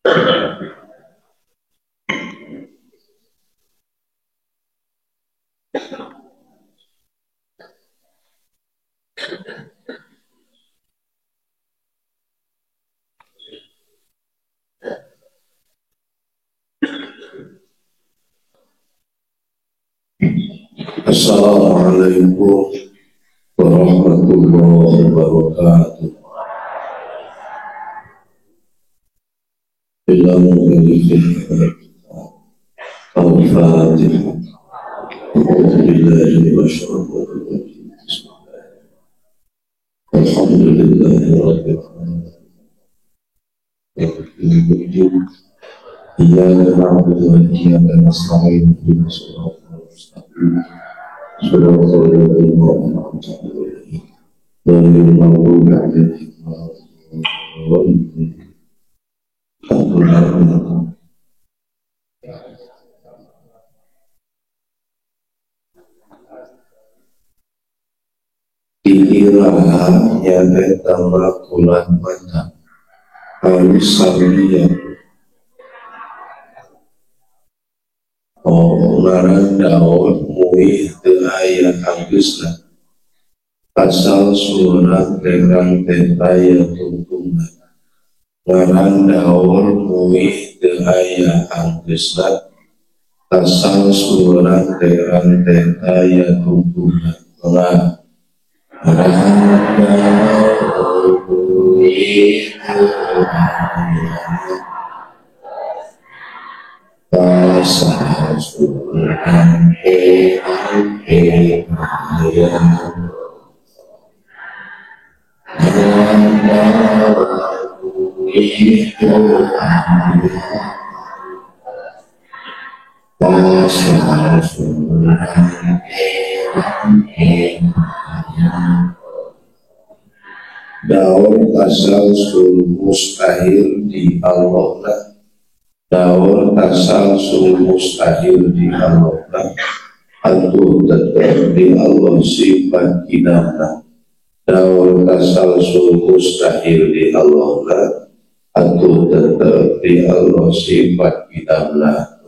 Assalamualaikum warahmatullahi wabarakatuh. Al-Fatihah. Alhamdulillahi wa syarabatullahi. Alhamdulillahi rabbil alamin. Iyyaka na'budu wa iyyaka nasta'in. Ihdinas siratal mustaqim. Shiratal ladzina an'amta 'alaihim ghairil maghdubi 'alaihim waladdallin. Dikiranya eta makulan mata halus salia ngaran daun muih teu aya anggeusna asal surat terang tentaya tungtungna ngaran daun muih teu aya anggeusna asal surat terang tentaya tungtungna ngaran daun muih teu aya asal surat terang tentaya daun asal sul mustahil di Allah, daun asal sul mustahil di Allah, atau tetap di Allah sifat kinana. Daun asal sul mustahil di Allah, atau tetap di Allah sifat kinana.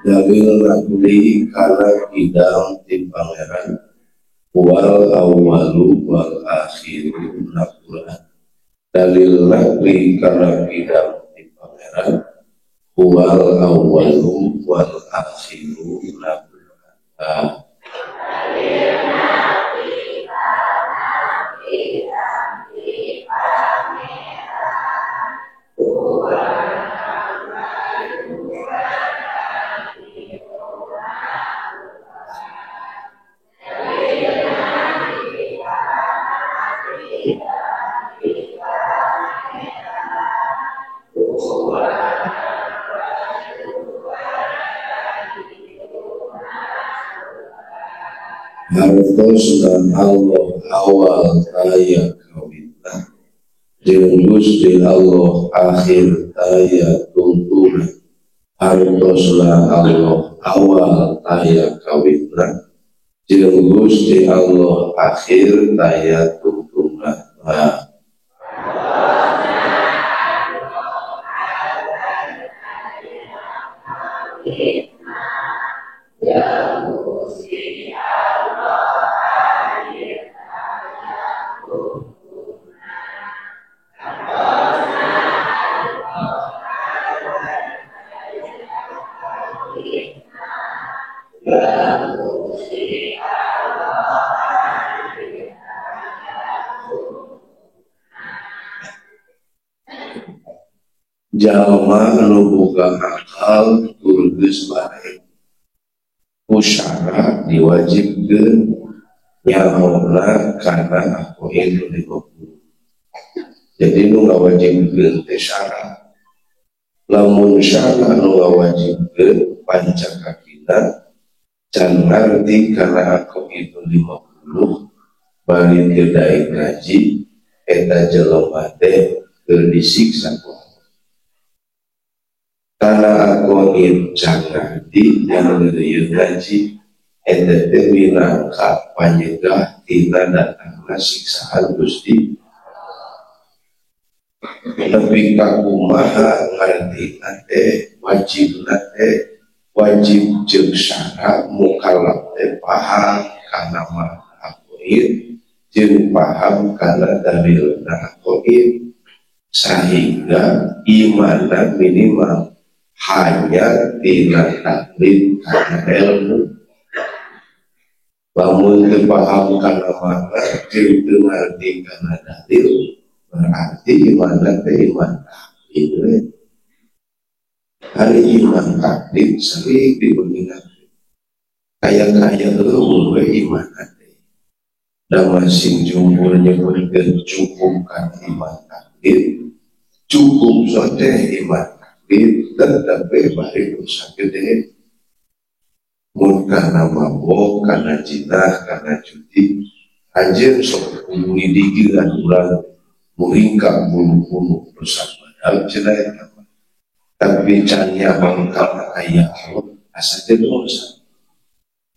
Dalil rakli kana bidang tim pangeran wal awalu wal akhiru nakulan. Dalil rakli kana bidang tim pangeran wal awalu wal akhiru nakulan. Hartosna Allah awal raya kawinna jeung Gusti Allah akhir raya tuntuna. Hartosna Allah awal raya kawinna jeung Gusti Allah akhir raya tuntuna. Jalma anu boga akal tur geus bae usara diwajibkeun nyaona kana aku itu 50. Jadi nu ngawajibkeun teh syarat lamun syara anu ngawajibkeun pancakakina can ngarti kana aku itu 50 bari teu daek ngaji eta jelema teh keur disiksa ku karena aku itu can ngarti yang ngeureuyeuh ngaji eta teh minangka panyegah tina datangna siksaan Gusti. Lebih kakumaha ngarti nate wajib nate wajib jeung syarat mukallaf teh paham kana aqaid jeung paham kana dalilna aqaid sehingga imanna minimal hanya tina taklid kana ilmu. Lamun teu paham kana makna jeung teu ngarti kana dalil berarti imanna teh iman taklid. Hari iman taklid sering dibandingkan kaya-kaya eueuh we iman teh. Da masing jumhur nyebutkeun cukupkan iman taklid, cukup sote iman taklid tetep bari dosa gede. Mun kana mabok, kana jinah, kana judi, anjeun sok ngidikeun urang muringkak bulu-bulu dosa badal cenah eta. Tapi cannya bangkal ayah Allah asa teu dosa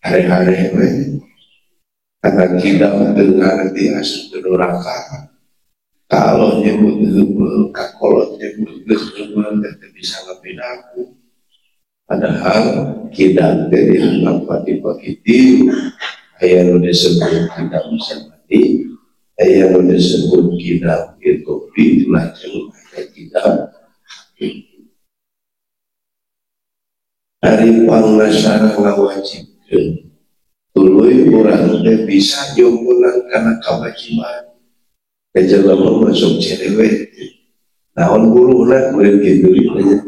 hari-hari we karena kita mendengar di asa teu neraka kalau nyebut heubeul kakolot nyebut geus heubeul teh bisa ngabedakeun padahal kita teh dianggap pati-pati tiu aya nu disebut kita bisa mati aya nu disebut kita itu itulah jeung kita hari pangasara ngawajibkeun tuluy urang teh bisa nyumpulkeun kana kawajiban kajelema masuk cerewet naon buruhna meureun kitu nya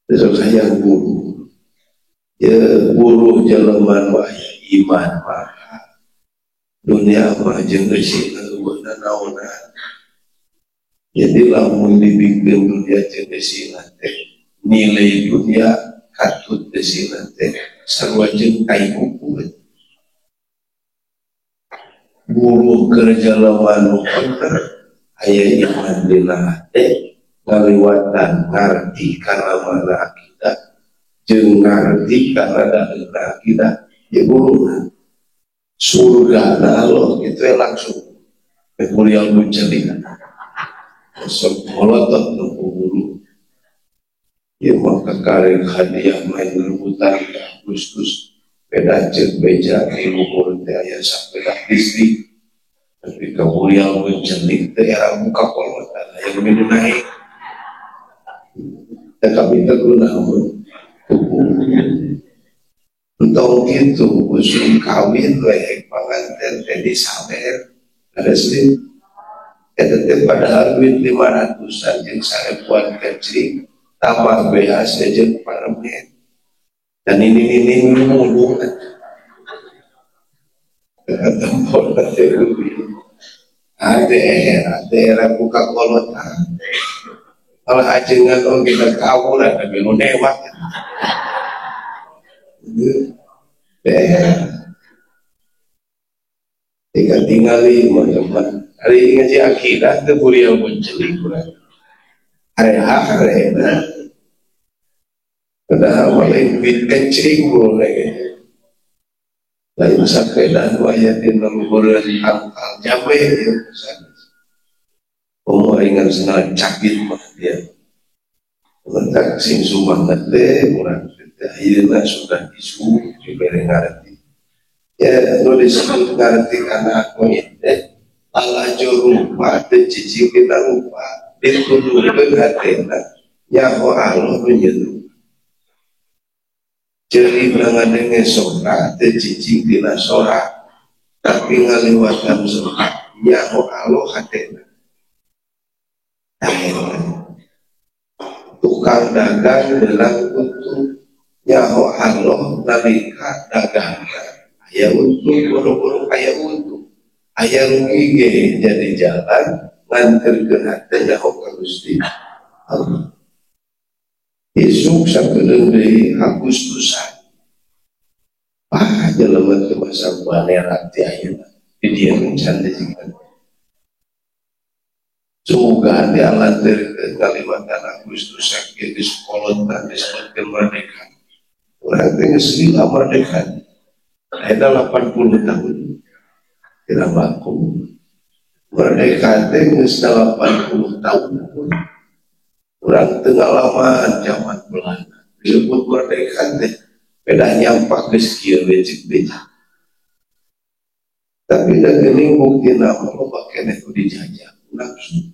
besok hayang buruh ya buruh jelema mah iman mah dunia mah jeung geusina eueuhna naonan jadi lamun dibikeun dunia jeung geusina teh nilai dunia katut desinan teh sarua jeung kai buku buruh kerja lawan nu bener aya iman dina hate ngaliwatan ngarti kana mana akidah jeung ngarti kana dalilna akidah ya buruhna surga na Allah kitu langsung kuliah menceling sok molotot nu buruh ya maka karek hadiah main rebutan ke Agustus beda cek beja di umur teh aya sapeda listrik tapi kemuliaan mencelik teh era muka kolotan yang minum naik dan kami terguna untuk itu usul kawin lek panganten teh disawer ada sedih eta padahal duit 500-an jeung 1000-an kecil tambah beas saja parmen dan ini mulu tempol ada buka kolotan kalau ajengan orang kita kawul ada benu newak tinggal teman hari ngaji akidah itu burial mencelik hari-hari padahal maling bit kencing boleh lain sakedan wayatin leluhuran angkal jabe ya ingat senang cakit mah dia letak sing sumangat deh murah akhirnya sudah isu diberi ngerti ya lo disebut ngerti karena aku ini ala jurupa dan cici kita lupa ditundukkan hatena nyaho Allah menyeru jadi berangan dengan sholat dan cici kita sholat tapi ngaliwatan sholat nyaho Allah hatena tukang dagang bilang untuk nyaho Allah nalika dagang ayah untuk buru-buru ayah untuk ayah rugi jadi jalan nganter ke hati nyaho Gusti Allah Esok sakedeung deui Agustusan. Jelema teu masa banerat ti ayeuna. Di dieu can teh singkat. Semoga di alantir Kalimantan Agustusan ge geus kolot disebutkeun merdeka. Urang teh geus lila merdeka. Ada 80 tahun. Kira baku. Merdeka teh geus 80 tahun. Urang teu ngalaman zaman Belanda. Disebut merdeka teh beda nyampak geus kieu becik-becik. Tapi da geuning buktina loba keneh ku dijajah nafsu.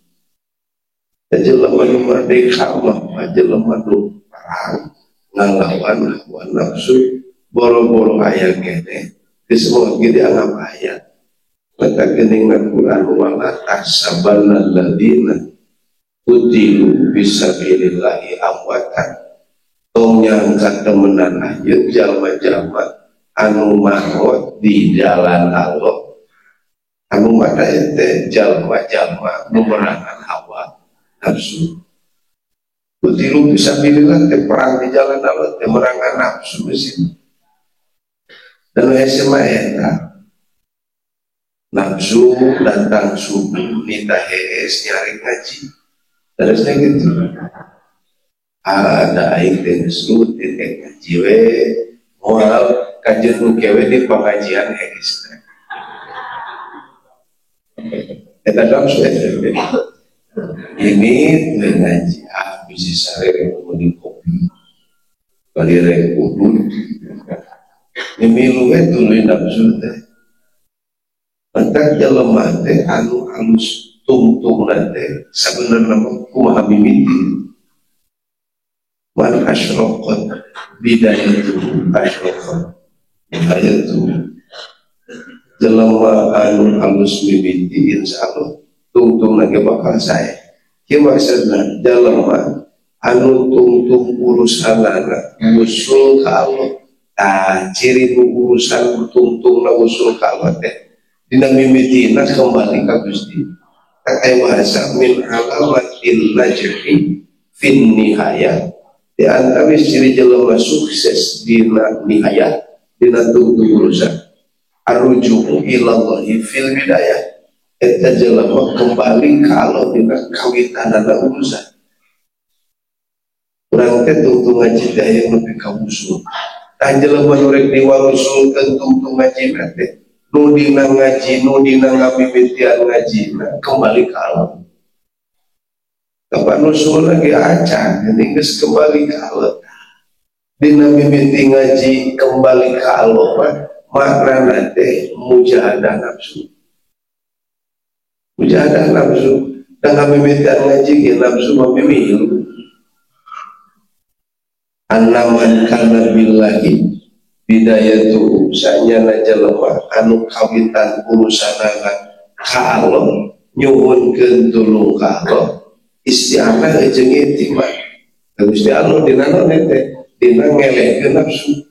Da jelema nu merdeka mah jelema nu perang ngalawan hawa nafsu boro-boro aya keneh geus moal ge dianggap aya. Maka geuning Al-Qur'an wala tahsabanna alladziina qutilu fisabilillahi amwatan. Tong nyangka temenan ayeuna jalma-jalma anu mahot di jalan Allah. Anu mata teh jalma-jalma nu merangan hawa nafsu. Qutilu fisabilillah teh perang di jalan Allah teh merangan nafsu mesin. Dan SMA eta nafsu datang subuh nita hees nyari ngaji. Terusnya gitu. Ada aing teh rutin ngaji we moal kajeun kewe di pengajian hees. Eta nafsu ini ngaji bisa sare di kopi. Kali rek kudu. Milu we tuluy nafsu teh. Maka jelema teh anu alus tungtungna teh sabenerna mah kumaha mimiti. Man asyraqat bidayatu asyraqat bidayatu. Jelema anu alus mimiti insyaallah tungtungna ge bakal sae. Kieu maksudna jelema anu tungtung urusanana usul ka Allah. Ciri urusan tungtungna usul ka Allah teh dina mimitina kembali ka Gusti. Tak aya bahasa min alamatil najhi fin nihayat. Di antara ciri jelema sukses dina nihayat dina tungtung urusan arruju'u ilallahi fil bidayah. Eta jelema kembali ka Allah dina kawitanana urusan. Urang teh tungtung ngaji teh aya nepi ka usul. Tah jelema nu rek diwarusulkeun tungtung ngaji teh nu dina ngaji nu dina ngabibitian ngaji kembali ka Allah. Kapan usul lagi acan ini geus kembali ka Allah. Dina mimiti ngaji kembali ka Allah maknana teh mujahadah nafsu. Mujahadah nafsu dan ngabibitian ngaji ge nafsu mamimilu. Annaman kana billahi bidayatu sanyana jelema anu kawitan urusanana ka Allah nyuhunkeun tulung ka Allah isti'anah jeung itimad. Gusti Allah dina naon teh dina ngelehkeun nafsu.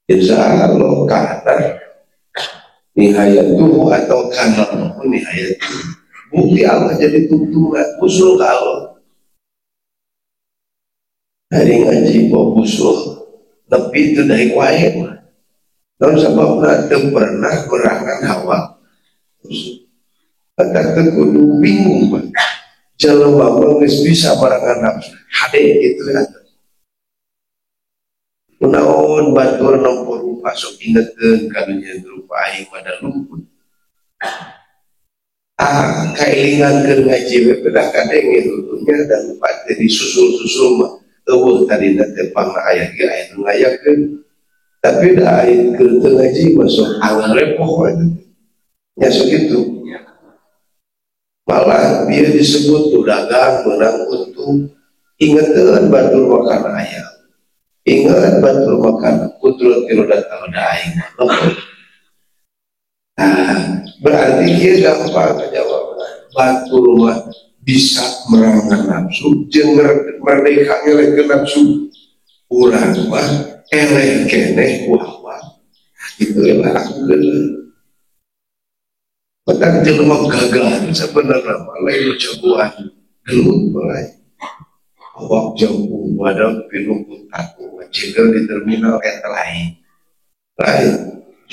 Insyaallah kana nihayatuhu atau kana nihayatuhu. Bukti Allah jadi tuntunan usul ka Allah. Hari ngaji kok usul tapi itu dari wae mah. Dan sebabna teu pernah merangan hawa. Maka kudu bingung mah. Jelema mah geus bisa merangan nafsu. Hade gitu ya. Kunaon batur nomor rupa sok ingetkeun kadunya rupa aing pada lumpur. Kailingankeun ngaji we pedah kadenge dulunya dan pati disusul-susul mah. Eueuh tadi teh pangna aya ge aya nu ngayakeun. Tapi da aya keur teu ngaji masuk angrepoh we. Nya sakitu. Malah dia disebut dagang menang untung. Ingeteun batur makan aya. Ingat batur makan kudrat tilu datang da aing. Berarti dia gampang jawab. Batur mah bisa merangan nafsu jeung merdeka ngelehkeun nafsu. Urang mah eleh keneh wawa. Itu lah aku geuleuh. Padahal jelema gagal sebenarnya malah jagoan gelut mulai. awak jauh wadah pinuput aku wajibkan di terminal lain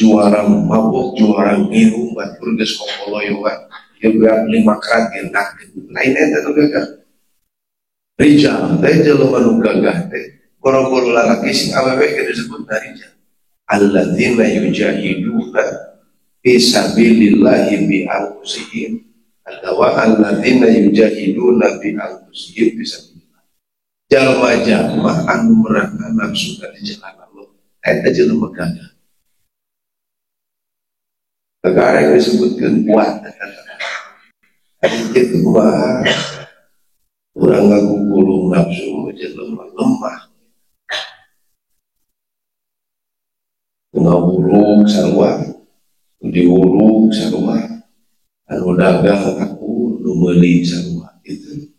juara mabuk juara minum batur geus kopoloyoan ieu beak 5 krat gendak lain eta nu gagah rijal teh jelema nu gagah teh boro-boro lalaki sing awewe ge disebut rijal alladzina yujahiduna fi sabilillahi bi anfusihim wa alladzina yujahiduna bi anfusihim fi sabilillah jalma-jalma anu merangan nafsu di jalan Allah eta jelema gagah negara yang disebutkan kuat itu mah orang ngaku gulung nafsu menjadi lemah ngawuruk sarua diuruk sarua anu dagang aku nu meuli sarua itu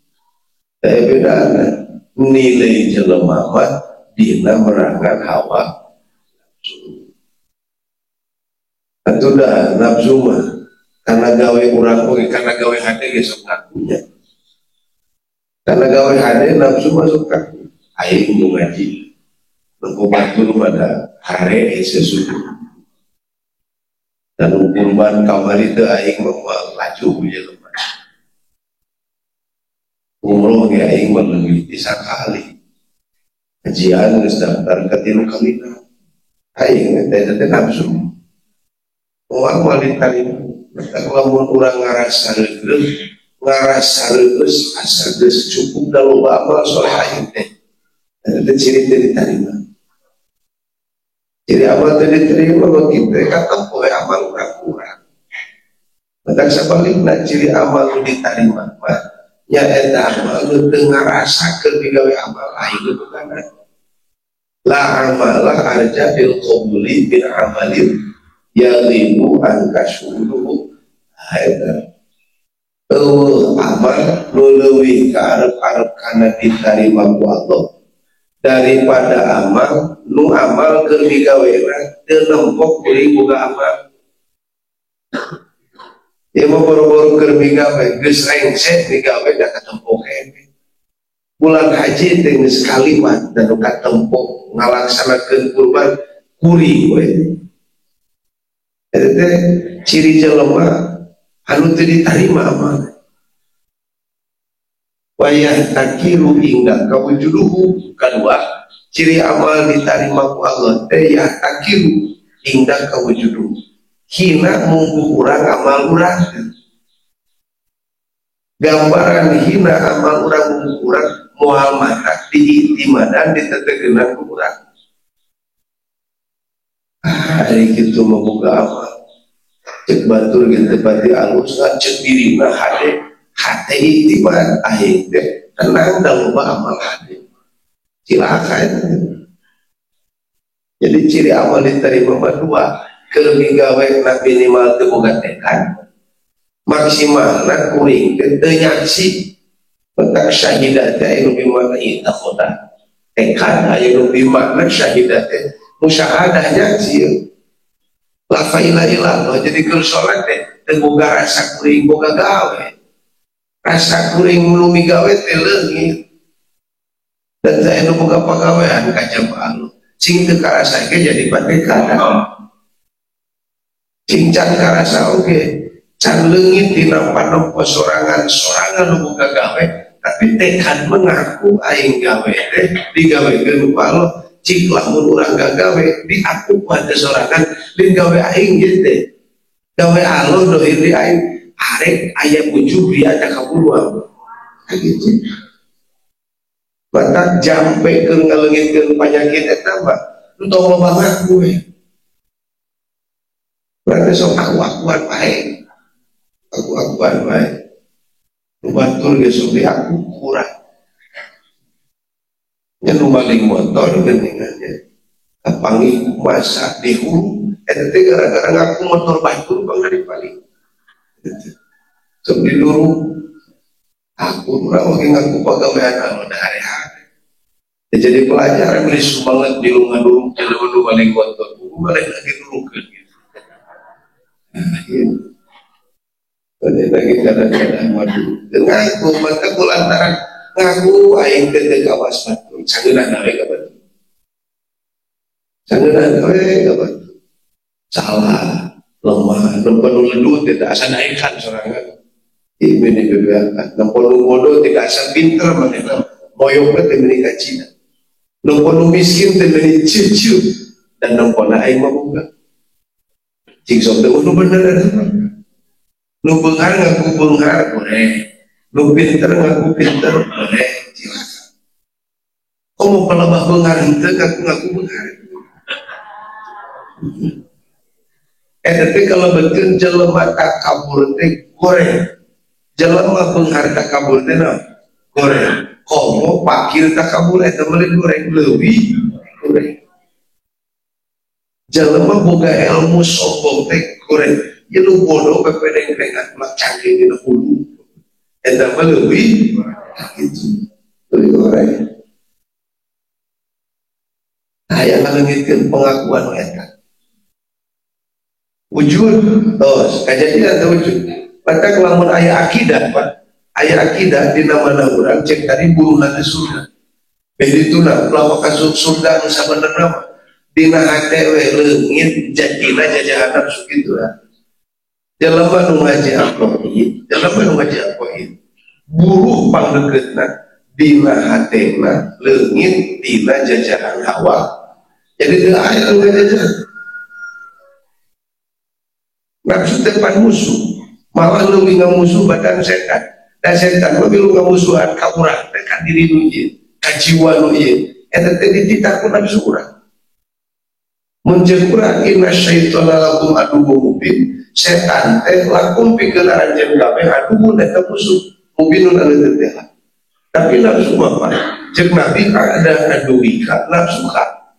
tapi bedana nilai jelema mah dina merangan hawa nafsu atau dah nafsu mah karena gawe urang oge karena gawe hade ge sok ngakunya karena gawe hade nafsu masuk kaku aing nu ngaji batur pada hare sesuatu dan kurban kamari teu aing mah laju jelema umroh ge aing mah leuwih ti sakali kajian geus daftar ka 3 kalina aing teh nafsu uang wanita ini lamun urang ngarasa reus asa geus cukup da loba amal soleh aing teh eta ciri teh diterima ciri amal teh diterima bagi teh katempo amal kurang matak sabalikna ciri amal nu diterima mah nya eta amal nu teu ngarasakeun digawe amal aing teh bukan la amalah arja'il qabuli bil amalin yalimu angkasuluhu haida amal nu leuwih ka arep-arep kana ditarima ku Allah daripada amal nu amal keur digawena teu nempok kuring boga amal ieu mah boro-boro keur digawe geus rengset digawe da katempo kene bulan haji teh geus kaliwat dan katempo ngalaksanakeun kurban kuring we itu ciri jelema anu teu ditarima amal wayah takiru hingga kawujuduhu kadua ciri amal ditarima ku Allah teh ya takiru hingga kawujuduhu hina munggu urang amal urang gambaran hina amal urang munggu urang moal mata diiktimadan ditetegenan ku urang hari gitu membuka amal cek batur gitu pati alus cek dirina hade hate iktiman aing teh tenang da loba amal hade cilaka itu jadi ciri amal diterima mah dua keur digawe na minimal teu boga tekad maksimalna kuring teu nyaksi pentak syahidat teh anu bimana itakhoda tekad anu bimana syahidat teh musyahadah sih la ilaha illallah jadi keur salat teh teu boga rasa kuring boga gawe rasa kuring nu migawe teh leungit dan saya nu boga pagawean ka jamaah sing teu karasa ge jadi pate kadang sing can karasa oge can leungit dina panompo sorangan nu boga gawe tapi tekad mengaku aing gawe teh digawekeun ku Allah cik lamun urang gagawe diaku pada sorangan din gawe aing gitu gawe Allah dohir di aing arek aya ujug dia ada kabuluan gitu batak jampe keur ngaleungitkeun panyakit eta mah entong loba ngaku we berarti sok aku-akuan bae aku-akuan bae nu batur ge sok diaku kurang yang maling motor geningannya kapangi masa di hulu eta teh gara-gara ngaku motor batur bangga paling sok diduru aku urang oge ngaku pagawean anu hari-hari jadi pelajaran beli sumanget di rumah dulu jelema nu maling motor maling lagi nurukeun gitu maling lagi kadang-kadang waduh ngaku maka kulantaran ngaku aing teh kawas batu sangeuna nawe ka batu sangeuna nawe ka batu salah lemah nempo nu ledut teh asa naekan sorangan ini bebeakan nempo nu bodoh teh asa pinter manehna moyong teh meuni ka Cina nempo nu miskin teh meuni ciu-ciu dan nempo na aing mah boga cing sok teh nu bener nu beunghar ngaku beunghar boleh nu pinter ngaku pinter boleh silakan komo palebah beunghar henteu ngaku beunghar tapi kalau betul jelema takabur teh goreng jelema beunghar takabur teh goreng komo pakir takabur eta meuli goreng leuwih goreng jelema boga ilmu sombong teh goreng ye lu bodoh pepedeng-pedengan mah canggih dina hulu eta mah leuwih kitu leuwih goreng aya ngaleungitkeun pengakuan eta wujud, kejadian atau wujud. Maka kelamun ayah akidah, Pak, ayah akidah di nama orang cek tadi buru nanti surga. Begitu nak pelawak kasut surga nusa bener nama. Dina hatewe leungit jadina jajahan nafsu gitu lah. Jalan nu ngaji aqaid, jalan nu ngaji aqaid. Buru pangdeuketna dina hatena leungit dina jajahan hawa. Jadi dia ayah nu jajahan. Nafsu depan musuh malah lebih ngamusuh badan setan dan setan lebih lu ngamusuhan ka urang dekat diri nu ieu ka jiwa nu ieu eta teh dititahku nafsu urang mun jeung urang inna syaitana lakum aduwwun mubin setan teh lakum pikeun aranjeun kabeh aduwwun eta musuh mubinun anu teh tapi nafsu apa jeung nabi ada aduwika nafsu ka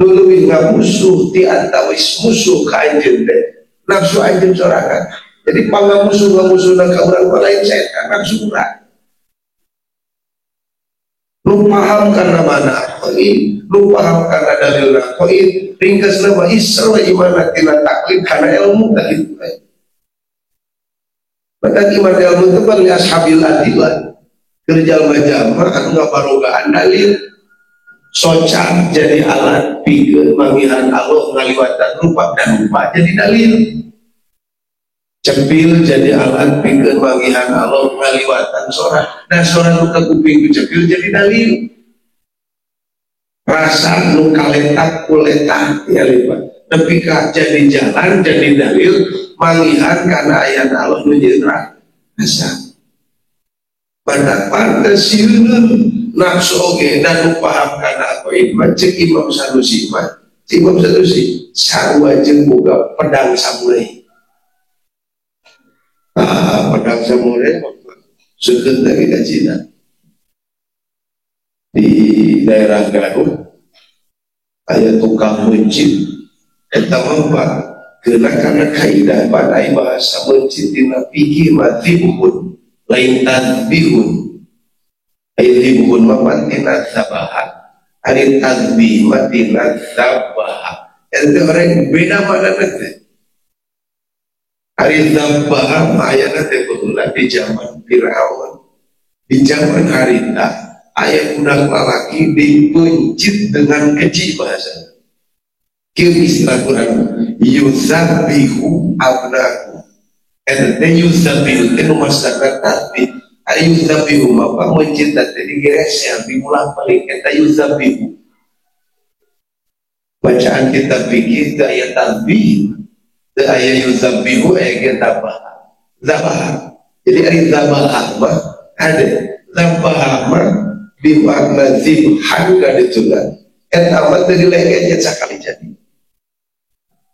nu leuwih ngamusuh ti antawis musuh ka anjeun teh nafsu anjeun sorangan. Jadi pangamusuh-ngamusuhna ka urang lain setan nafsu urang. Lu paham karena mana aqaid, lu paham karena dalil aqaid, ringkasna mah isra iman tina taklid kana ilmu tah kitu bae. Maka iman ilmu teh bari ashabil adilan. Kerja jalma anu ngabarogaan dalil socan jadi alat pikeun manggihan Allah ngaliwatan rupa dan rupa jadi dalil cepil jadi alat pikeun manggihan Allah ngaliwatan sora dan sora nu ka kuping ku cepil jadi dalil rasa nu kaletak kuletak ya lipat tapi ka jadi jalan jadi dalil manggihan kana ayat Allah nu jeunah rasa pada sieun nafsu oge dan paham karena aqaid cek Imam Sanusi mah Imam Sanusi sarua jeung boga pedang samurai pedang samurai seukeut lagi ka Cina di daerah Garut aya tukang mencit eta mah keuna kana kaidah pada bahasa mencit dina fikih madhibun lain tadbihun ayyibun mapatina sabahat ari tadbih matina sabahat itu orang beda mana nanti ari sabahat ayana teh beula di zaman Firaun di zaman harita aya budak lalaki dipencit dengan keji bahasa kieu istilah Quran yuzabihu abnahu eta yuzabihu teh nu masdar tadbih ayuzabihu maka mencinta tadi geresnya bimulah paling kita yuzabihu bacaan kita pikir ke ayat tanbih ke ayat yuzabihu ayat zabah jadi ayat zabah mah ada zabah mah bimakna zibhan gak ditulang eta mah tadi lehernya sekali jadi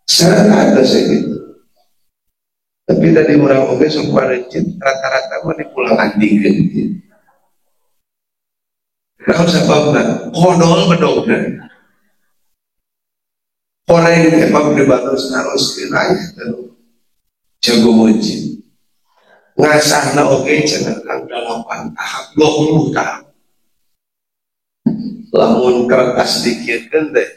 sana ada segitu tapi tadi orang oke sumpah recit rata-rata mah dipulang andingkeun gitu. Nah sebabna kodol bedogna. Orang emang dibatos naros aya teh jago muji. Ngasahna oke cenah kang 8 tahap 20 tahap. Lamun kertas dikiekeun teh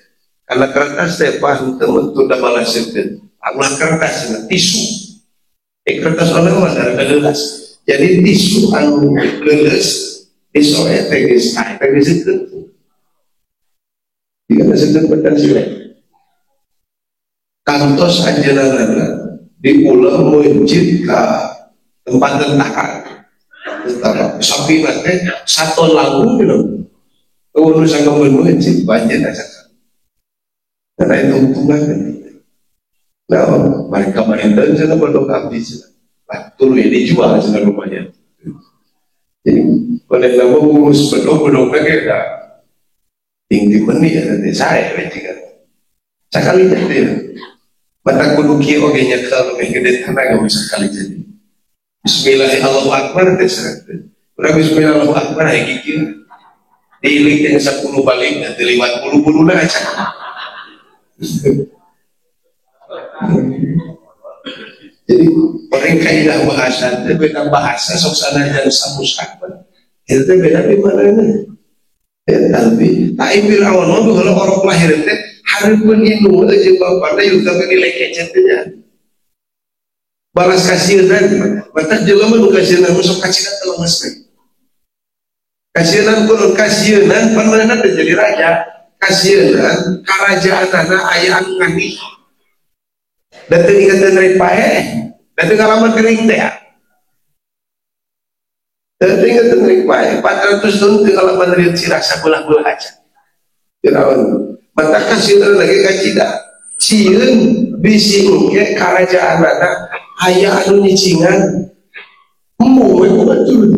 karena kertas teh paham temen teu da balaskeun. Amun kertas tisu kertas orang mah ada gelas jadi tisu anu gelas Isonya tegis naik tegis itu. Jika sedang berdansilan. Kantos aja nana di pulau masjid ke tempat tentara sapi nanti satu lagu gitu. Urusan kemudian masjid banyak aja. Karena itu untungan. Nah, mereka mainkan sana berdoa habis. Turun ini jual sana rumahnya. Jadi pada nama urus bedok mereka tinggi meni ya nanti saya kan. Sekali jadi. Mata kudu kieu oge nyekel meh gede tanah gak bisa sekali jadi. Bismillahirrahmanirrahim. Urang bismillahirrahmanirrahim hayu kieu. Diiling dengan 10 balik nanti liwat bulu-buluna aja. Jadi mereka ilah bahasa itu beda bahasa soksana dan samusakban itu beda di mana ini tapi taibir awal itu kalau orang lahir itu hari peninu aja bapak itu tapi nilai kecetnya balas kasihan batas jelema nu kasihan masuk kasihan telah mesri kasihan kurun kasihan panmana jadi raja kasihan kerajaan anak ayah ngani datang ingatan dari pae datang ngalaman kering teh datang ingatan dari pae 400 tahun ke ngalaman dari sirasa belah-belah aja Firaun mata kasih lagi kacida sieun bisi oge kerajaan anak aya anu nyicingan we betul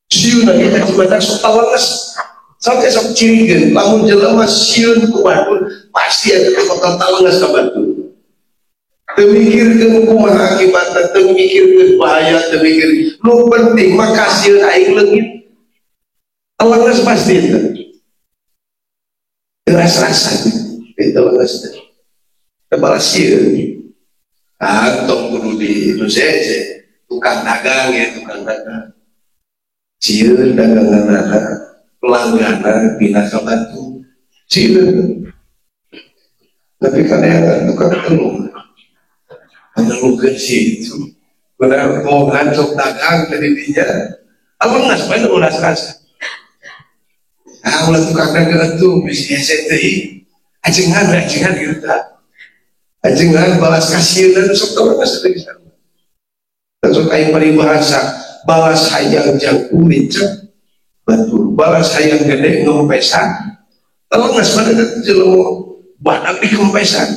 sieun lagi kacida mata sok tawanges sampai sok cirikeun lamun jelema sieun ku batur pasti ada bakal tawanges ka batur temikirkan kumaha akibatnya, temikirkan bahaya, temikir lu penting makasih aing leungit alangas pasti itu rasa-rasa itu alangas tebalas sieun atong kudu di Indonesia tukang dagang ya tukang dagang sieun dagangan pelangganan pindah ke batu sieun tapi kan yang tukang telur menelukan sih itu benar mau ngancok dagang dari dia apa nggak sebenarnya udah serasa ulah tukang dagang itu bisa STI ajengan gitu ajengan balas kasihan dan sok tahu nggak sedih sana dan sok kain paribahasa balas hayang jangku licek betul balas hayang gede ngempesan kalau nggak sebenarnya itu jelema badak di kempesan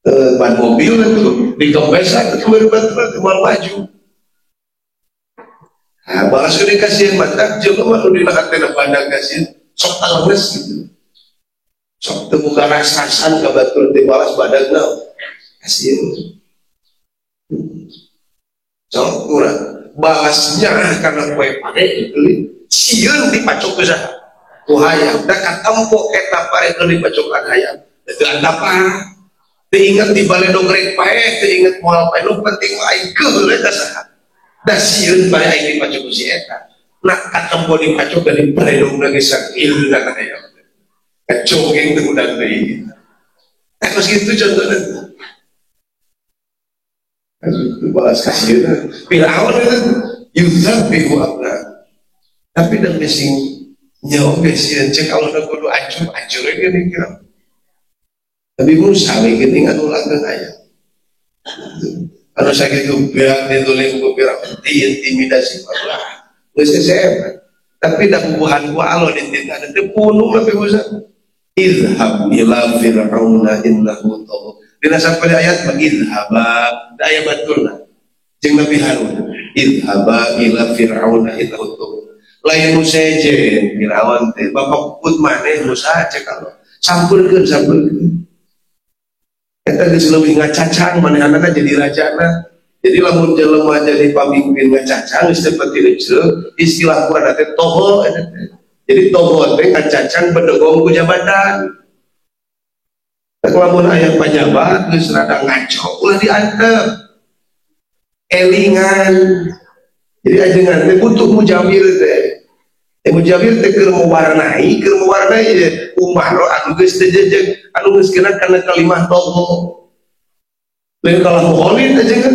ban mobil itu dikempesan itu betul-betul mal maju nah balas udah kasihan mata jelema nu dina hatena pandang kasihan sok talemes gitu sok teu boga rasasan ka batur teh balas badagna kasihan sok urang balasnya karena poe pade itu sieun dipacok ke saha ku hayam da katempo eta parekeun dipacokan hayam teu apa diingat di balai dongkrek pae, diingat moal pae, nu penting lain keuleuh da saha. Da sieun bae aing dipacok si eta. Nak katempo dipacok dari balai dongkrek geus ileunan aya. Kacogeng teu udah deui. Terus gitu contohnya. Itu balas kasieun. Firaun itu yuzabbihu abna. Tapi dan mesing nyawa besieun cek Allah da kudu ancur gini kira. Tapi Musa bikin ingat ulang ke ayat. Kalau saya gitu biar ditulis gue biar intimidasi Allah. Nggak saya. Tapi dah bubuhan gua Allah ditindak nanti punuh lebih Musa. Izhab ila fir'auna innahu tagha. Dina sampai ayat mengizhaba, ayat betulna. Jeung Nabi Harun. Izhaba ila fir'auna innahu tagha. Lain Musa je Firaun teh bapak put maneh Musa cek Allah. Sampurkeun. Kita geus leuwih ngacacang manehna jadi rajana. Jadi lamun jelema jadi pamimpin ngacacang geus teu patireuseuh istilah Quran teh toho eta teh. Jadi toho teh ngacacang bedogong ku jabatan. Lamun aya pajabat geus rada ngaco ulah diantep. Elingan. Jadi ajengan teh butuh mujamil teh. Mujamil teh keur mewarnai umar anu geus teu jejeg anu geus kena kana kalimah toho. Lain kalau muholin aja kan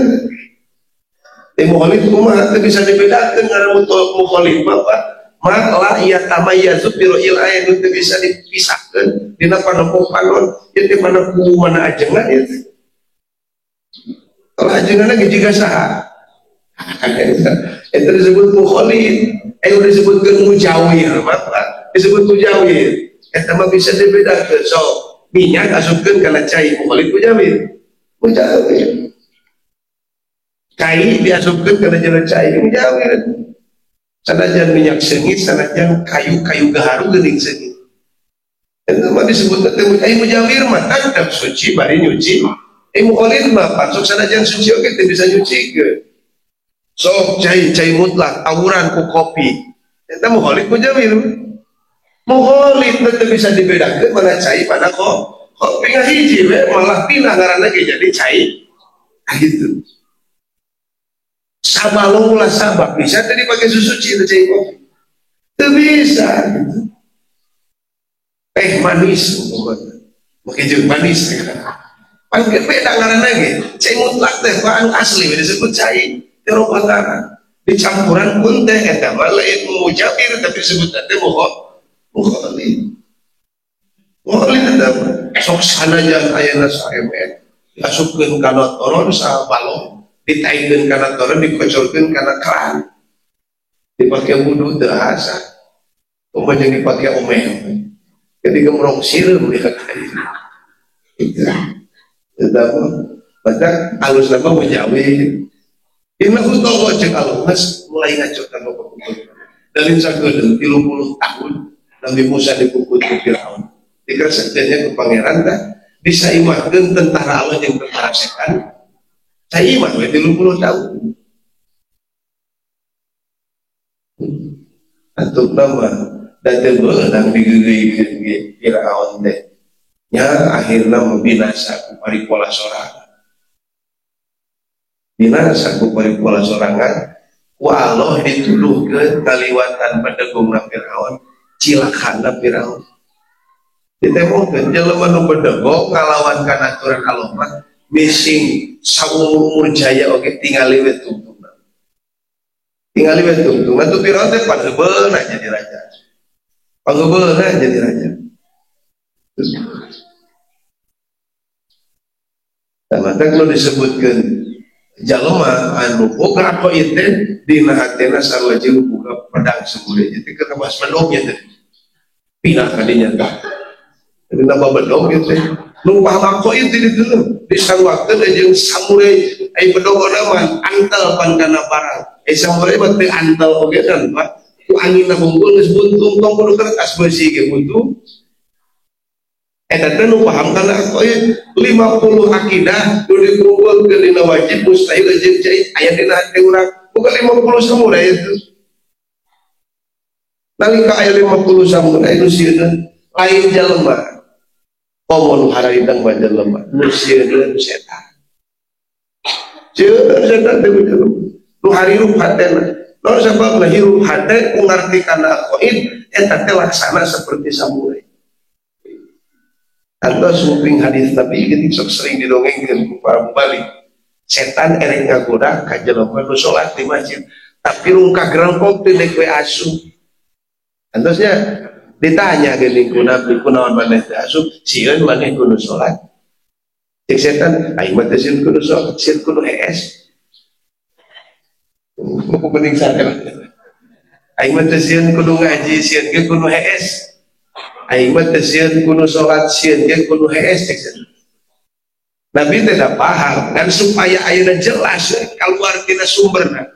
Mukhalif kumaha teu bisa dibedakeun ngaran mukhalif apa? Malah ia tamayyazu bi ru'il ain teu bisa dipisahkeun dina panempokan ieu teh mana ku mana ajengan ieu teh. Kalau ajenganna ge jiga saha? Itu disebut mukhalif, disebutkeun mujawir, apa? Disebut mujawir. Eta mah bisa dibedakeun. So, minyak asupkeun kana cai mukhalif mujawir. Mujawir. Cai diasupkeun kana jero cai mujawir. Sanajan minyak seungit, sanajan kayu-kayu gaharu geuning seungit. Eta mah disebut teh mujawir mah tetep suci bari nyuci. Mukhalif mah pansuk sanajan suci oge teh bisa nyucikeun. So cai mutlak tawuran ku kopi. Eta mukhalif mujawir. Mukhalif teh bisa dibedakeun mana cai mana kopi ngahiji we malah pindah ngaranna ge jadi cai. Gitu. Sabalong lah sabab bisa tadi pakai susu cai kopi. Teu bisa gitu. Manis pakai jeung manis pakai beda ngaranna ge. Cai mutlak teh bahan asli disebut cai. Terobatan dicampuran pun teh eta mah lain mujawir tapi sebutan teh mukhalif. Mukhalif eta sok sanajan ayeuna saemet diasupkeun kana toron sabalong ditaikeun kana toron dikocorkeun kana keran dipake wudu teu asa umpama jeung dipake omeh jadi gemrong sireum di kana eta mah badak alus nama mujawir. Inna hutowo cek alungas mulai ngacok tanpa pukul. Dalin sagedeung 30 tahun Nabi Musa dipukul ke Firaun. Dikersaktiannya ke pangeran dah disaimahkeun tentara Allah jeung tentara setan. Saimah we 30 tahun. Atuh nama da teu beunang digeugeuikeun ge Firaun teh. Nya akhirna membinasa ku paripala sorangan. Binasa ku paripala sorangan ku Allah dituluhkeun kaliwatan pedegungna Firaun cilakana Firaun ditemokeun jelema nu bedegong ngalawan kana aturan Allah mah mising saumur jaya oge tingali we tungtungna tu Firaun teh pangheubeulna jadi raja dan mata kalau disebutkan jalema anu boga aqaid teh dina hatena sarwajib buka pedang semule jadi keur kabas bedognya teh pindah ka dinya teh dina bedog teh nu paham aqaid di ditu disangwakeun jeung samurai ai bedogna mah antel pan kana barang samurai mah teu antel oge kan Pak ku anginna bungkul geus buntung tong kudu kertas besi ge buntung. Eta teh nu paham kana aqaid 50 akidah nu dikumpulkeun dina wajib mustahil jeung cai aya dina hati urang bukan 50 samurai itu. Nalika aya 50 samurai nu sieun lain jalema. Pomon haraidang bajar lemah nu sieun setan. Sieun setan teh nu harirup hatena. Lalu sababna hirup hate ku ngarti kana aqaid eta teh laksana seperti samurai. Atau suping hadis Nabi gitu sok sering didongengkeun ku para mubalik. Setan ereng ngagoda ka jelema nu salat di masjid, tapi rungka gerengkok teh dek we asup. Antosnya ditanya geuning ku Nabi kunaon maneh teh asup, sieun maneh kudu salat. Cek setan, aing mah teh sieun kudu salat, sieun kudu hees. Mau mending sadar. Aing mah teh sieun kudu ngaji, sieun ge kudu hees. Aing mah teh sieun kudu salat sieun ge kudu hees cek. Nabi tidak paham kan supaya ayeuna jelas keluar tina sumberna.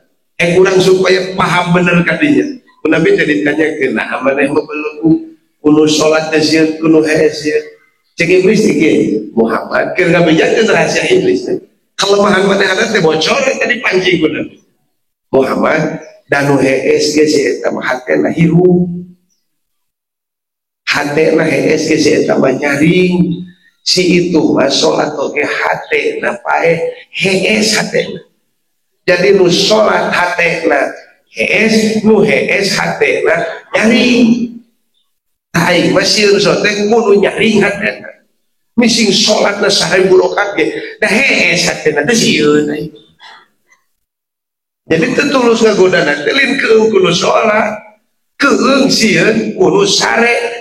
Urang supaya paham bener kadinya. Nabi teh ditanyakeun nah maneh mah belum kudu salat teh sieun kudu hees sieun. Cek iblis ge Muhammad keur ngabejakeun rahasia iblis. Kelemahan maneh ada teh bocor tadi pancing ku Nabi. Muhammad danu hees ge si eta mah hatena hirup. Hatena hees ge si eta mah nyaring. Si itu mah salat oge hatena pae hees hatena. Jadi nu salat hatena hees, nu hees hatena nyaring. Aing mah sieun sote kudu nyaring hatena. Mising salatna 1000 rakaat ge da hees hatena teh sieun aing. Jadi tetulus ngagoda nanti lin keung kudu sholat keung sieun kudu sare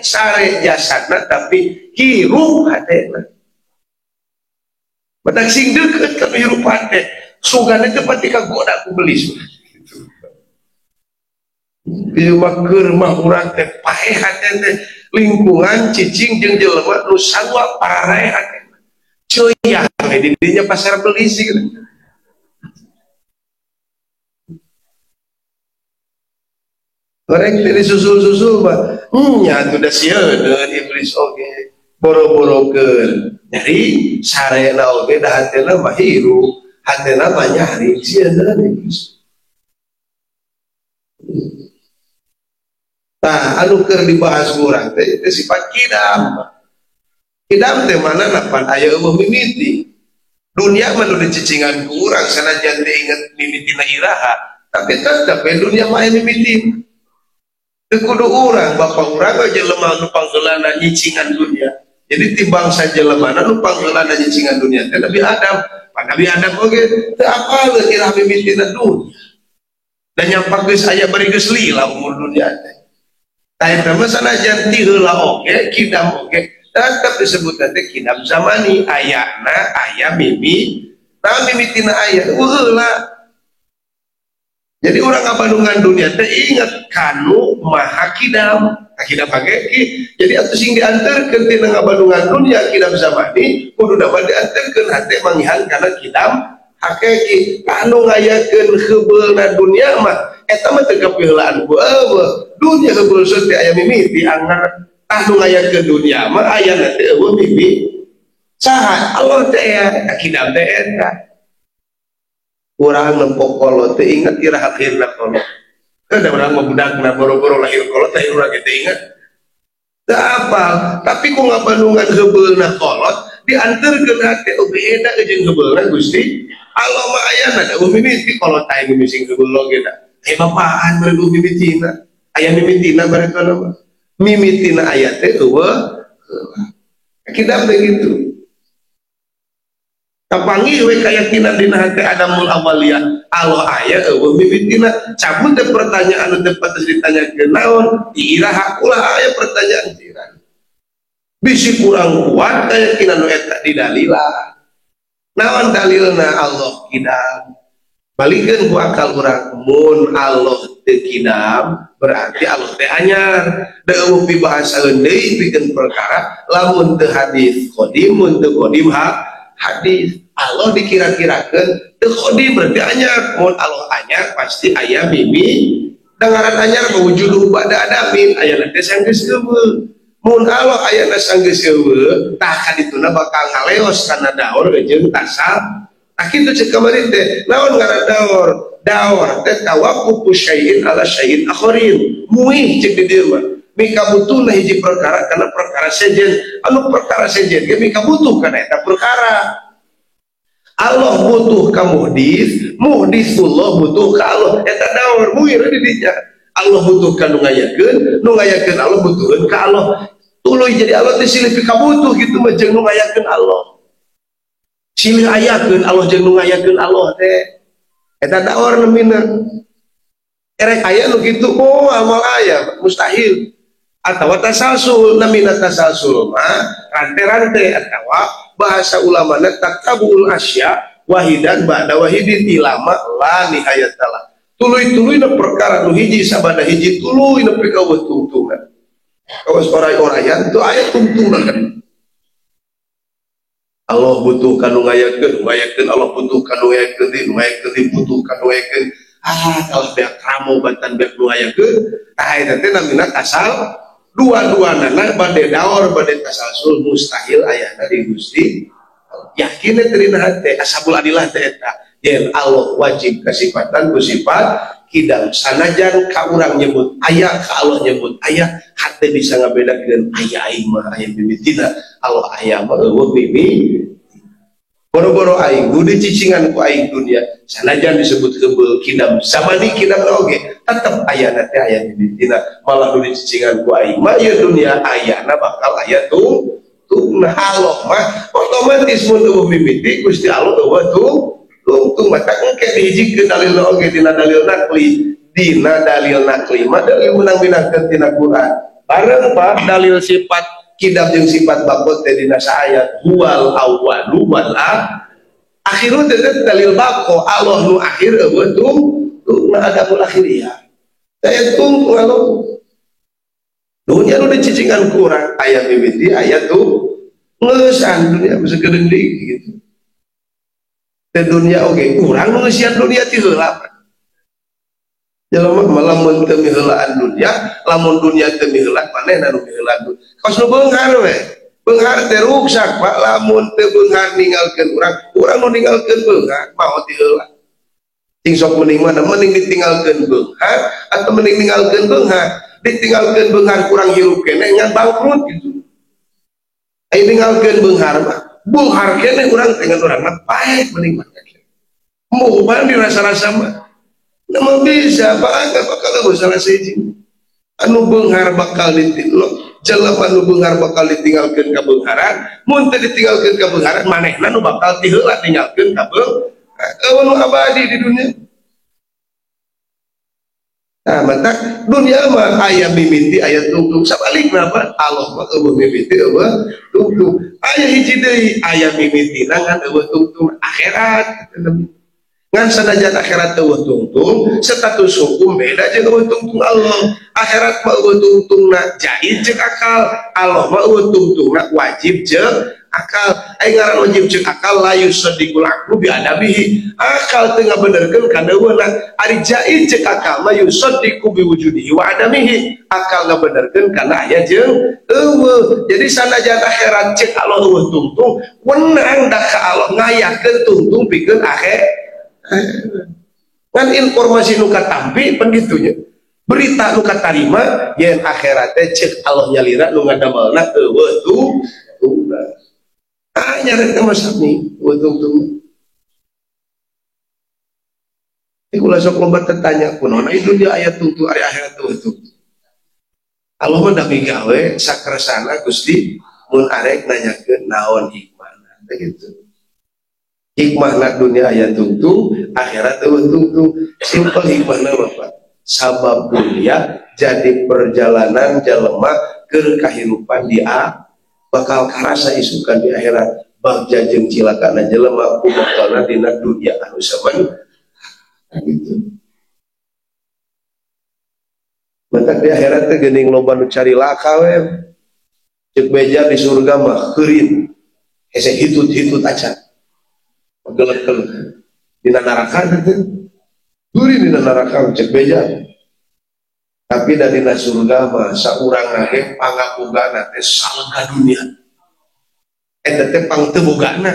jasadna tapi hirup hatena badak sing deukeut ka hirup hate sugana teh pati kagoda ku belis ieu mah keur mah urang teh paeh hatena teh lingkungan cicing jeung jelema nu sarua pararae hatena ceuyak di dinya pasar belis gitu. Korek dari susul-susul mah, nya udah sieun iblis oge boro-borokeun. Jadi sarena oge da hatena mah hirup, hatena mah nyari sieun iblis. Nah, anu keur dibahas urang teh sifat kidam. Kidam teh mana napan aya eueuh mimiti. Dunia mah nu dicicingan ku urang sanajan teh inget mimitina iraha, tapi tetep dunia mah aya mimiti. Kudu orang, bapak orang aja lemah nupang gelana nyicingan dunia. Jadi timbang saja lemah nupang gelana nyicingan dunia. Nabi Adam, Pak Nabi Adam oke, apa lu kira mimitina dunia? Dan nyampak geus aya bari geus lila umur dunia teh. Tah eta mah sanajan ti heula oge, kidam oge, tetep disebut teh kidam zamani, ayana aya mimi, nah mimitina aya heula. Jadi orang ngabandungan dunia teh ingat kanu maha kidam hakiki. Jadi atuh sing dianterkeun tina ngabandungan dunia kidam zamani kudu dapat dianterkeun hate mangihan kana kidam hakiki. Kanu ngayakeun heubeulna dunia mah eta mah teu kapiheulaan ku eueuh. Dunia heubeul teh aya mimiti anggar anu ngayakeun dunia mah aya teh eueuh mimiti. Saha Allah teh aya kidam teh eta. Urang lempok kolot teh ingat iraha lahirna kolot. Ada orang mah budakna boro-boro lahir kolot teh urang teh ingat. Teu apal, tapi ku ngabandungan heubeulna kolot dianterkeun hate oge beda jeung heubeulna Gusti. Allah mah ayana da mimiti kolot teh mimisi heubeul oge da. Bapaan baru mimitina. Aya mimitina barekana mah. Mimitina aya teh eueuh. Kita begitu. Kapangi we keyakinan dina hati Adamul awaliyah Allah aya eueuh mimitina cabut teh pertanyaan anu teu pantes ditanyakeun naon iraha ulah aya pertanyaan iraha bisi kurang kuat keyakinan nu eta di dalilah naon dalilna Allah kidam balikeun ku akal urang mun Allah teu kidam berarti Allah teh anyar da eueuh pibahasaeun deui pikeun perkara lamun teu hadis qadim mun teu qadim hadis Allah dikira-kirakan teu qadim berarti anyar mun Allah anyar pasti aya mimi dangaran anyar mawujudu ba'da adamin ayana teh sanggeus eueuh mun Allah ayana sanggeus eueuh tah kadituna bakal ngaleos kana daur jeung tasal tah kitu ceuk kamari teh naon ngaran daur teh tawaqquf syai'in ala syai'in akharin muih ceuk di dieu mah mika butuhna hiji perkara kana perkara sejen anu perkara sejen ge mika butuh kana eta perkara. Allah butuh ka muhdis, muhdisullah butuh ka Allah. Eta daur muir di dinya. Allah butuh ka nu ngayakeun Allah butuheun ka Allah. Tuluy jadi Allah teh silih pika butuh kitu mah jeung nu ngayakeun Allah. Silih ayakeun Allah jeung nu ngayakeun Allah teh. Eta daur namina. Erek aya nu kitu moal amal aya mustahil. Atawa tasalsul namina tasalsul mah rante-rante atawa bahasa ulama taktabul asya wahidan ba'da wahidin ilama la nihayatalah tuluy-tuluy na perkara nu hiji sabada hiji tuluy na pikaweut tungtungan kawas oray-orayan tu aya tungtungan kan Allah butuh kanu ngayakeun Allah butuh kanu ngayakeun dibutuhkan ngayakeun kalau beak ramo bantan beak nu ngayakeun eta teh namina tasal dua-duana bade daur bade tasalsul mustahil ayana di Gusti yakin terina hate ashabul adilah teh eta yen Allah wajib kasifatan ku sifat kidam sanajan ka urang nyebut aya ka Allah nyebut aya hate bisa ngabedakeun aya aing mah aya mimitina Allah aya mah eueuh mimi boro-boro aing nu dicicingan ku aing dunia sanajan disebut heubeul kidam samani kidam oge tetep ayana teh aya mimitina malah nu dicicingan ku aing mah ieu dunia ayana bakal aya tungna Allah mah otomatis mun eueuh mimiti Gusti Allah eueuh tungtung mata engke dihijikeun dalil oge dina dalil nakli mah dalil menang minangkeun tina Quran bareng Pak dalil sifat kidab jeung sifat bakot teh dina saayat huwal awwalu wal akhiru teh dalil bako Allah nu akhir eueuh tung ada mul akhiriyah saya tungtung Allah dunia nu dicicingan kurang ayat mimiti ayat tuh ngesan dunia bisa gedeng gitu di dunia oke kurang mengesian dunia ti heula jelema lamun teu miheulaan dunia lamun dunia teu miheulaan manehna nu miheulaan kaos nu beunghar we beunghar teh ruksak Pak lamun teu beunghar ninggalkeun urang nu ninggalkeun beunghar maot ti heula ting sok mending mana mending ditinggalkeun beunghar atau mending ninggalkeun beunghar ditinggalkeun beunghar kurang hirup keneh ngan bangkrut gitu ai ninggalkeun beunghar mah beunghar keneh urang teh ngan urang mah paeh mending mah mau ban dirasa-rasa mah namun bisa Pak enggak bakal salah siji anu beunghar bakal ditinggal jelema anu beunghar bakal ditinggalkeun ka beungharan mun teu ditinggalkeun ka beungharan manehna nu bakal ti heula tinggalkeun ka beungharan anu abadi di dunia. Nah, maka dunia mah aya mimiti aya tungtung sabalikna Pak Allah mah eueuh mimiti eueuh tungtung aya hiji deui aya mimiti ngan eueuh tungtung akhirat ngan sanajan akhirat eueuh tungtung status hukum beda jeung eueuh tungtung Allah akhirat mah eueuh tungtungna jaiz jeung akal Allah mah eueuh tungtungna wajib jeung akal ai ngaran wajib jeung akal la yusaddiqul aqlu bi adabihi akal teu ngabenerkeun kana eueuhna ari jaiz jeung akal mah yusaddiqu bi wujudihi wa adamihi akal ngabenerkeun kana aya jeung eueuh jadi sanajan akhirat cek Allah eueuh tungtung wenang da ka Allah ngayakeun tungtung pikeun akhirat kan informasi nu katampi penditunya berita nu katarima yen akhirat teh cek Allah nyalira nu ngadamelna eueuh tungtung nyari teh masami eueuh tungtung ieu ulah sok loba tanya kunaon ieu dunia aya tungtung ari akhirat eueuh tungtung Allah mah da migawe sakeresana Gusti mun arek nanyakeun naon hikmahna teh gitu hikmahna dunia aya tungtung akhirat eueuh tungtung simpel hikmahna Bapak sabab dunia jadi perjalanan jelema ke kehidupan di bakal karasa isukan di akhirat bagja jeung cilakana jelema kumakalna dina dunia anu saban gitu maka di akhirat teh geuning loba nu cari laka we ceuk beja di surga mah keurin hese hitut-hitut acan gelek-gelek dina neraka teh duri dina neraka cek beja tapi da dina surga mah saurang nage pangabogana teh salega dunia eta teh pangtebogana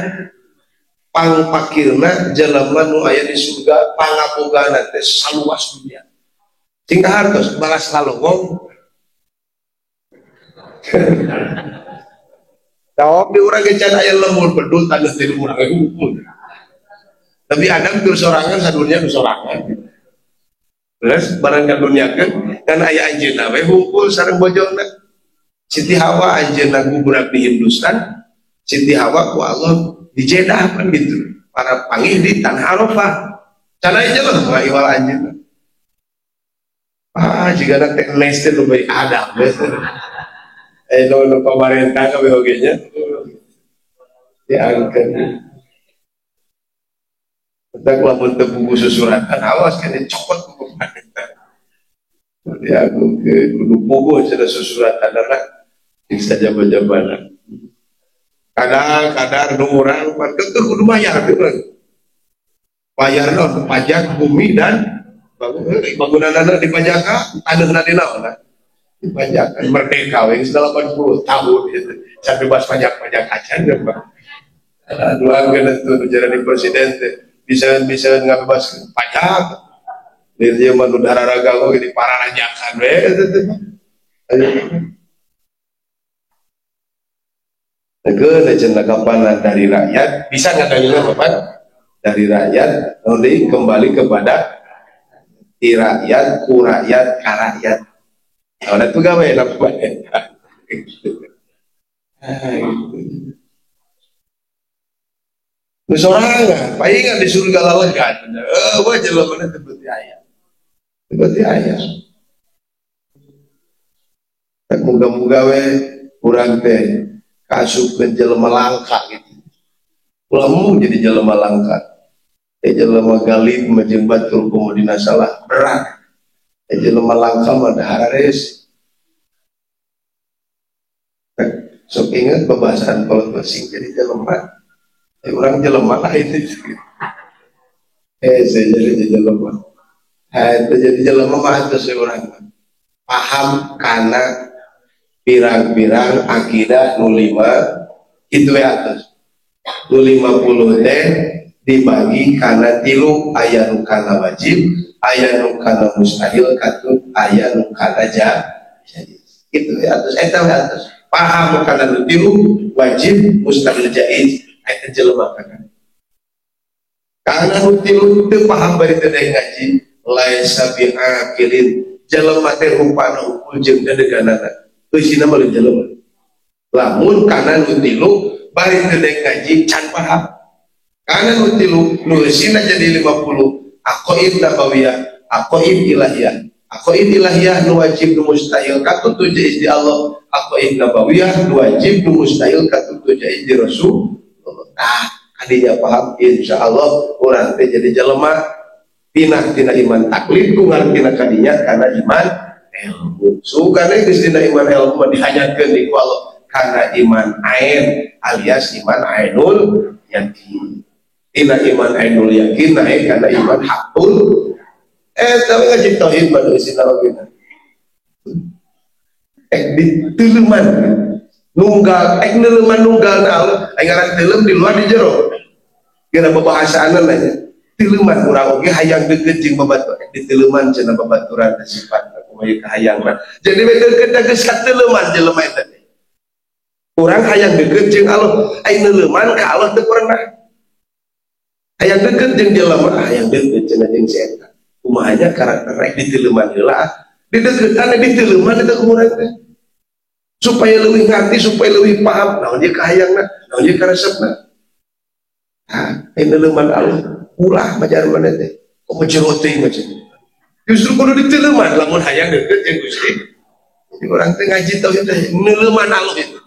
pangpakirna jelema nu aya di surga pangabogana teh saluas dunia tinggal hartos balas kalongong jawab di urang ge can aya lembur bedul taneuh ti urang hukum tapi Adam tur sorangan sadunya tu sorangan terus barang kadunyakeun kan aya anjeunna we hungkul sareng bojona Siti Hawa anjeunna budak di Hindustan Siti Hawa ku Allah di Jeddah kan gitu para panggih di tanah Arafah can aya mah iwal anjeunna jika nak teknis teh nu bae Adam nu pamarentah ka we oge nya diangkeun tak lamun teu buku susuratan awas kan copot buku paneta ya aku ke kudu buku cenah susuratan anak bisa jaban-jabanan kadang nu urang teu kudu bayar teh bayar naon pajak bumi dan bangunanna dipajak taneuhna di naon dipajak merdeka we geus 80 tahun can bebas pajak-pajak acan ya Pak dua geus teu jadi presiden teh bisa ngabebas pajak dia mah nu dararaga we di pararajakan we negeun cenah kapan dari rakyat bisa ngadayuna Bapak dari rakyat nanti kembali kepada ti rakyat ku rakyat ka rakyat ana tuh gawe namanya Nusorangan, palingan di surga lalegan. Wah jelema teh beuti aya. Beuti aya. Tak muga-muga we urang teh kasupkeun jelema langka gitu. Ulah jadi jelema langka. Jelema galib mah jeung batur komodina salah berat. Jelema langka mah dahares. Sok ingat pembahasan kalau bersing jadi jelema. Orang jelema lah itu. Saya jadi jelema. Itu jadi jelema mah itu orang paham karena pirang-pirang akidah 05 itu ya atas 50 teh dibagi karena tilu aya nu kana wajib, aya nu kana mustahil, katut aya nu kana jadi itu ya atas eta atas paham karena nu tilu wajib, mustahil, jaiz eta jelema karena nu tilu teu paham bari teh ngaji laisa biaqilin jelema teh rupana unggul jeung dadeganana eusina mah jelema lamun kana nu tilu bari teu ngaji can paham kana nu tilu nu eusina jadi 50 aqaid nabawiyah aqaid ilahiyah nu wajib nu mustahil katut tu jaiz di Allah aqaid nabawiyah nu wajib nu mustahil katut tu jaiz di Rasul kadinya paham insyaallah urang teh jadi jelema pinah tina iman taklid ku ngartina kadinya karena iman ilmu sukana geus dina iman ilmu mah dihanyakeun di Allah karena iman ain alias iman ainul yakin tina iman ainul yakin naik karena iman hakul tapi ngaji tauhid mah geus sinarogina diteuleman nunggal neuleman nunggal na Allah aya ngaran teuleum di luar di jero kira pembahasaanna nanya teuleman urang oge hayang deukeut jeung babaturan diteuleman cenah babaturan sifat kumaha kahayangna jadi we deukeut geus kateuleman jelema eta urang hayang deukeut jeung Allah ai neuleman ka Allah teu pernah hayang deukeut jeung jelema hayang deukeut cenah jeung si eta kumaha nya karakter rek diteuleman heula dideukeutana diteuleman eta kumaha teh supaya lebih ngerti, supaya lebih paham naon dia kahayangna, naon dia karesepna. Ini leuman Allah, ulah majar mana teh, kok menjerot teh macam. Justru kudu diteuleman, lamun hayang deukeut jeung Gusti. Jadi orang teh ngaji tauhid teh neuleman Allah itu.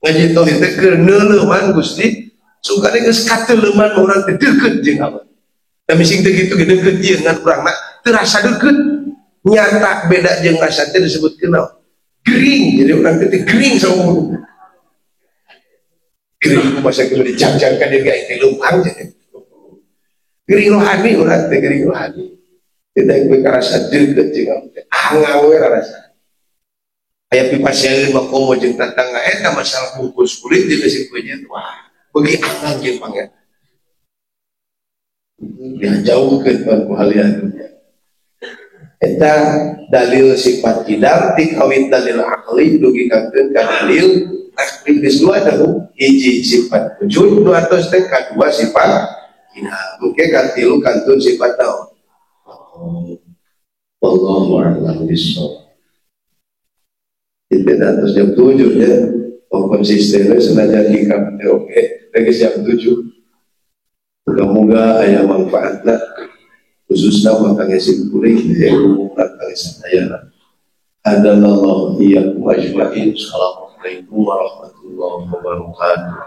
Ngaji tauhid teh keur neuleman Gusti, sukane geus kateuleman urang teh deukeut jeung Allah. Tapi sing teh kitu deukeut ieu ngan urangna teu rasa deukeut. Nyata beda jeung rasa teh disebutkeun naon? Gering, jadi orang itu gering sama gering masa itu dicang-cangkan dia kayak lumpang jadi gering rohani orang itu gering rohani tidak gue kerasa deket juga angawe rasa kayak pipasyain makomo jeng tatangga eta masalah bungkus kulit di resikonya wah bagi angang jeng panggil dia jauh ke halian eta dalil sifat kidal tikawit dalil akli dugi kankeun ka dalil takdir geus dua tahu hiji sifat wujud nu atos teh kadua sifat kidal muke katilu kantun sifat naon wallahu a'lam bissawab itu atas jam 7 ya konsistennya senajan hikam oke lagi jam 7 moga-moga aya manfaatna khususnya makanya simpuling umum makanya saya adalah iyyakum ajma'in. Assalamualaikum warahmatullahi wabarakatuh.